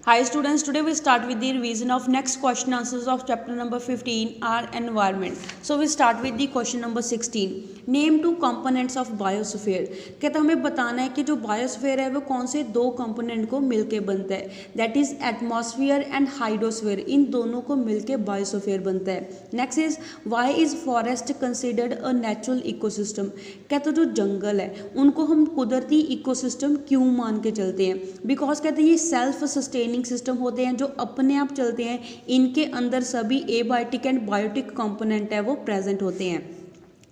Hi students, today we start with the revision of next question answers of chapter number 15 our environment. So we start with the question number 16. Name two components of biosphere. कहता हमें बताना है कि जो biosphere है वो कौन से दो कंपोनेंट को मिलके बनता है, that is atmosphere and hydrosphere, इन दोनों को मिलके बायोस्फीयर बनता है. Next is why is forest considered a natural ecosystem. कहते जो जंगल है उनको हम कुदरती इकोसिस्टम क्यों मान के चलते हैं, बिकॉज कहते हैं ये सेल्फ सस्टेनिंग सिस्टम होते हैं जो अपने आप चलते हैं, इनके अंदर सभी एबायोटिक एंड बायोटिक कंपोनेंट है वो प्रेजेंट होते हैं.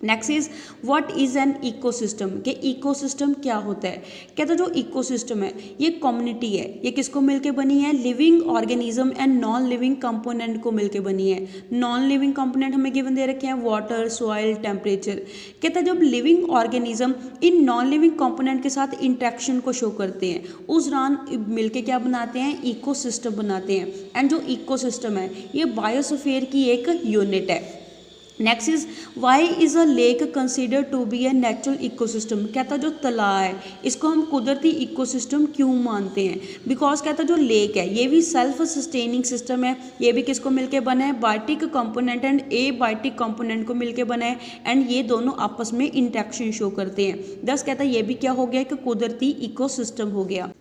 Next is what is an ecosystem, कि इकोसिस्टम क्या होता है. कहते जो इकोसिस्टम है ये कम्युनिटी है, ये किसको मिलके बनी है, living organism and non living component को मिलके बनी है. नॉन लिविंग कंपोनेंट हमें गिवन दे रखे हैं वाटर, सॉइल, टेम्परेचर. कहते हैं जब living organism in non living component के साथ इंट्रैक्शन को शो करते हैं उस दौरान मिलके क्या बनाते हैं, इकोसिस्टम बनाते हैं. एंड जो इकोसिस्टम है ये बायोस्फीयर की एक यूनिट है. Next is why is a lake consider to be a natural ecosystem. कहता जो तालाब है इसको हम कुदरती इकोसिस्टम क्यों मानते हैं, बिकॉज कहता जो लेक है ये भी सेल्फ सस्टेनिंग सिस्टम है, ये भी किसको मिलके बना है, biotic component and abiotic component को मिलके बना है. एंड ये दोनों आपस में इंट्रैक्शन शो करते हैं. दस कहता है ये भी क्या हो गया कि कुदरती इकोसिस्टम हो गया.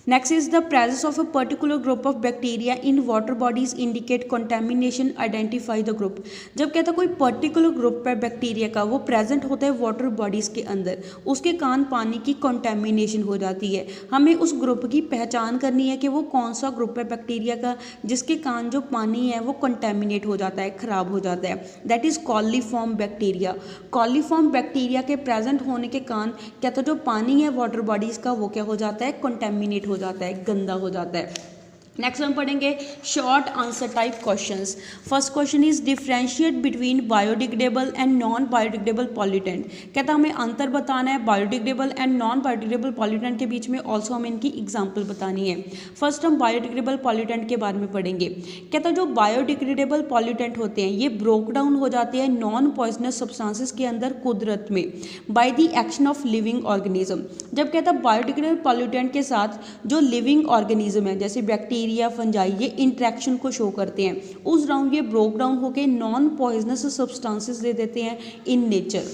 Next is the presence of a particular group of bacteria in water bodies indicate contamination, identify the group. जब कहता कोई पर्टिकुलर ग्रुप है बैक्टीरिया का वो प्रेजेंट होता है वाटर बॉडीज़ के अंदर, उसके कारण पानी की कंटेमिनेशन हो जाती है. हमें उस ग्रुप की पहचान करनी है कि वो कौन सा ग्रुप है बैक्टीरिया का जिसके कारण जो पानी है वो कंटेमिनेट हो जाता है, ख़राब हो जाता है. That is coliform bacteria. Coliform bacteria के प्रेजेंट होने के कारण कहता जो पानी है वाटर बॉडीज़ का वो क्या हो जाता है, कंटेमिनेट हो जाता है, गंदा हो जाता है. नेक्स्ट हम पढ़ेंगे short answer type questions. First question is differentiate between biodegradable and non biodegradable pollutant. कहता हमें अंतर बताना है biodegradable and non biodegradable pollutant के बीच में, ऑल्सो हमें इनकी एग्जांपल बतानी है. फर्स्ट हम बायोडिग्रेडेबल पॉल्यूटेंट के बारे में पढ़ेंगे. कहता जो बायोडिग्रेडेबल पॉल्यूटेंट होते हैं ये ब्रोक डाउन हो जाते हैं नॉन पॉइजनस सब्सटेंसेस के अंदर कुदरत में bye the action of living organism. जब कहता बायोडिग्रेडेबल पॉल्यूटेंट के साथ जो लिविंग ऑर्गेनिज्म है जैसे बैक्टीरिया, फंजाई, ये इंट्रैक्शन को शो करते हैं, उस राउंड ये ब्रोक डाउन होकर नॉन पॉइजनस सब्सटेंसेस दे देते हैं in nature.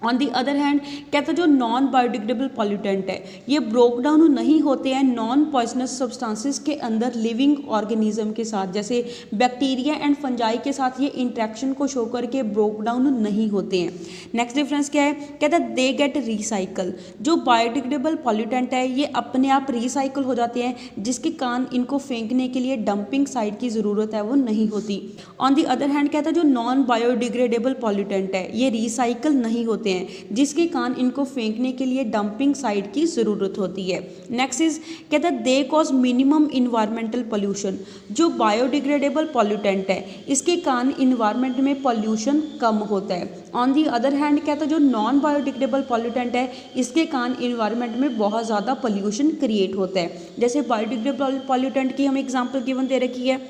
On the other hand कहता जो नॉन बायोडिग्रेडेबल पॉल्यूटेंट है ये ब्रोक डाउन नहीं होते हैं नॉन पॉइजनस सब्सटेंसेस के अंदर लिविंग ऑर्गेनिज्म के साथ, जैसे बैक्टीरिया एंड फंजाई के साथ ये इंट्रैक्शन को शो करके ब्रोक डाउन नहीं होते हैं. नेक्स्ट डिफरेंस क्या है, कहता दे गेट रिसाइकल. जो बायोडिग्रेडेबल पॉल्यूटेंट है ये अपने आप रिसाइकल हो जाते हैं जिसके कारण इनको फेंकने के लिए डंपिंग साइट की ज़रूरत है वो नहीं होती. ऑन दी अदर हैंड कहता जो नॉन बायोडिग्रेडेबल पॉल्यूटेंट है ये रिसाइकल नहीं होते हैं जिसके कारण इनको फेंकने के लिए डंपिंग साइट की जरूरत होती है. नेक्स्ट इज कहता है they cause minimum environmental pollution. जो बायोडिग्रेडेबल पॉल्यूटेंट है इसके कारण इन्वायरमेंट में पोल्यूशन कम होता है. ऑन दी अदर हैंड कहता है जो नॉन बायोडिग्रेडेबल पॉल्यूटेंट है इसके कारण इन्वायरमेंट में बहुत ज़्यादा पोल्यूशन क्रिएट होता है. जैसे बायोडिग्रेडेबल पॉल्यूटेंट की हमें एग्जाम्पल गिवन दे रखी है,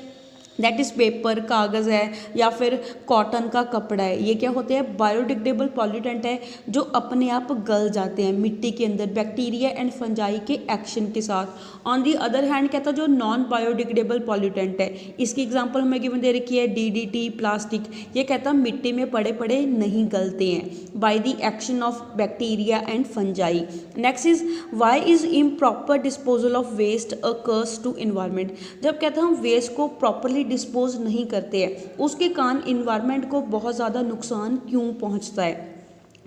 दैट इज़ पेपर, कागज़ है या फिर कॉटन का कपड़ा है. ये क्या होते हैं, बायोडिग्रेडेबल पॉल्यूटेंट है जो अपने आप गल जाते हैं मिट्टी के अंदर बैक्टीरिया एंड फंजाई के एक्शन के साथ. ऑन दी अदर हैंड कहता जो नॉन बायोडिग्रेडेबल पॉल्यूटेंट है इसकी एग्जांपल हमें गिवन दे रखी है डीडीटी, प्लास्टिक. ये कहता मिट्टी में पड़े पड़े नहीं गलते हैं by the action of bacteria and fungi. Next is why is improper disposal of waste occurs to environment. जब कहता हम वेस्ट को प्रॉपरली डिस्पोज नहीं करते हैं उसके कारण इन्वायरमेंट को बहुत ज़्यादा नुकसान क्यों पहुंचता है.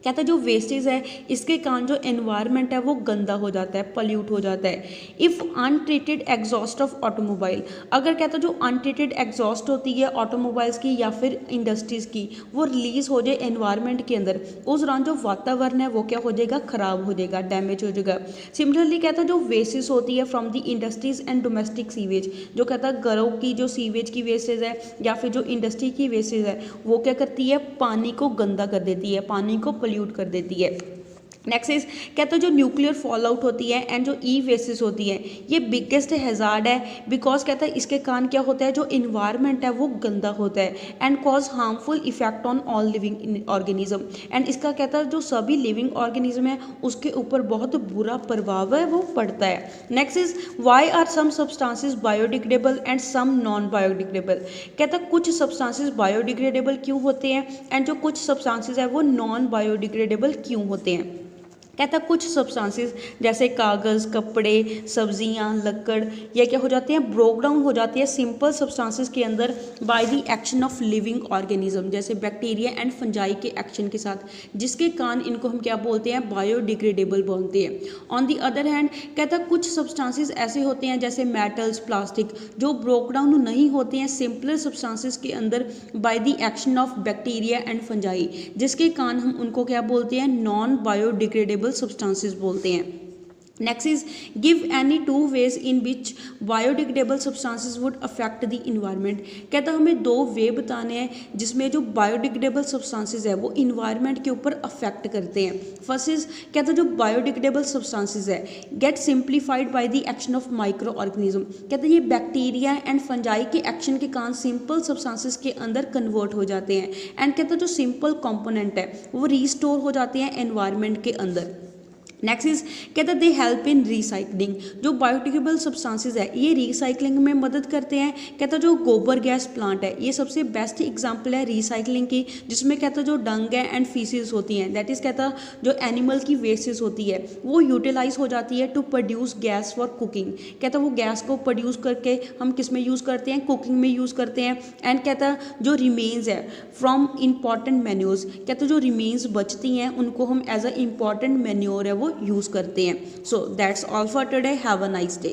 कहता है जो वेस्टेज है इसके कारण जो एनवायरनमेंट है वो गंदा हो जाता है, पल्यूट हो जाता है. If untreated exhaust of automobile, अगर कहता जो अनट्रीटेड एग्जॉस्ट होती है ऑटोमोबाइल्स की या फिर इंडस्ट्रीज़ की वो रिलीज़ हो जाए एनवायरनमेंट के अंदर, उस दौरान जो वातावरण है वो क्या हो जाएगा, ख़राब हो जाएगा, डैमेज हो जाएगा. सिमिलरली कहता जो वेस्टेज होती है from the industries and domestic sewage, जो कहता घरों की जो सीवेज की वेस्टेज है या फिर जो इंडस्ट्री की वेस्टेज है वो क्या करती है, पानी को गंदा कर देती है, पानी को पोल्यूट कर देती है. नेक्स्ट इज कहते हैं जो न्यूक्लियर फॉल आउट होती है एंड जो ई वेस्टेज होती है ये बिगेस्ट हैजार्ड है, बिकॉज कहता है इसके कारण क्या होता है, जो इन्वायरमेंट है वो गंदा होता है and cause harmful effect on all living organism, and इसका कहता है जो सभी लिविंग ऑर्गेनिज्म है उसके ऊपर बहुत बुरा प्रभाव है वो पड़ता है। Next is why are some substances biodegradable and some non biodegradable, कहता है कुछ सब्सटेंसेस बायोडिग्रेडेबल क्यों होते हैं एंड जो कुछ सब्सटेंसेस है वो नॉन बायोडिग्रेडेबल क्यों होते हैं। कहता कुछ सब्सटेंसेस जैसे कागज़, कपड़े, सब्जियां, लकड़ ये क्या हो जाते हैं, ब्रोक डाउन हो जाती है सिंपल सब्सटेंसेस के अंदर bye the action of living organism, जैसे बैक्टीरिया एंड फंजाई के एक्शन के साथ, जिसके कारण इनको हम क्या बोलते हैं, बायोडिग्रेडेबल बोलते हैं। ऑन दी अदर हैंड कहता कुछ सब्सटेंसेस ऐसे होते हैं जैसे मेटल्स, प्लास्टिक जो ब्रोक डाउन नहीं होते हैं सिंपलर सब्सटेंसेस के अंदर bye the action of bacteria and fungi, जिसके कारण हम उनको क्या बोलते हैं, नॉन बायोडिग्रेडेबल सब्सटेंसेस बोलते हैं। Next is give any two ways in which biodegradable substances would affect the environment, कहता हमें दो वे बताने हैं जिसमें जो बायोडिग्रेडेबल सब्सटेंसेस है वो इन्वायरमेंट के ऊपर अफेक्ट करते हैं। फर्स्ट इज कहता जो बायोडिग्रेडेबल सब्सटेंसेस है get simplified by the action of microorganism, कहते ये बैक्टीरिया एंड फंजाई के एक्शन के कारण सिंपल सब्सटेंसेस के अंदर कन्वर्ट हो जाते हैं एंड कहता जो सिंपल कंपोनेंट है वो रीस्टोर हो जाते हैं एनवायरमेंट के अंदर। नेक्स्ट इज कहता दे हेल्प इन रिसाइकलिंग, जो बायोडिग्रेडेबल सब्सटेंसेस है ये रिसाइकलिंग में मदद करते हैं। कहता जो गोबर गैस प्लांट है ये सबसे बेस्ट एग्जांपल है रिसाइकलिंग की, जिसमें कहता जो डंग है एंड फीसेस होती हैं, दैट इज कहता जो एनिमल की वेस्टेज होती है वो यूटिलाइज हो जाती है to produce gas for cooking, कहता वो गैस को प्रोड्यूस करके हम किस में यूज़ करते हैं, कुकिंग में यूज़ करते हैं। एंड कहता जो रिमेन्स है फ्रॉम इम्पॉर्टेंट मैन्योर्स, कहता जो रिमेन्स बचती हैं उनको हम एज अ इम्पॉर्टेंट मैन्योर है वो यूज़ करते हैं। So that's all for today, have a nice day.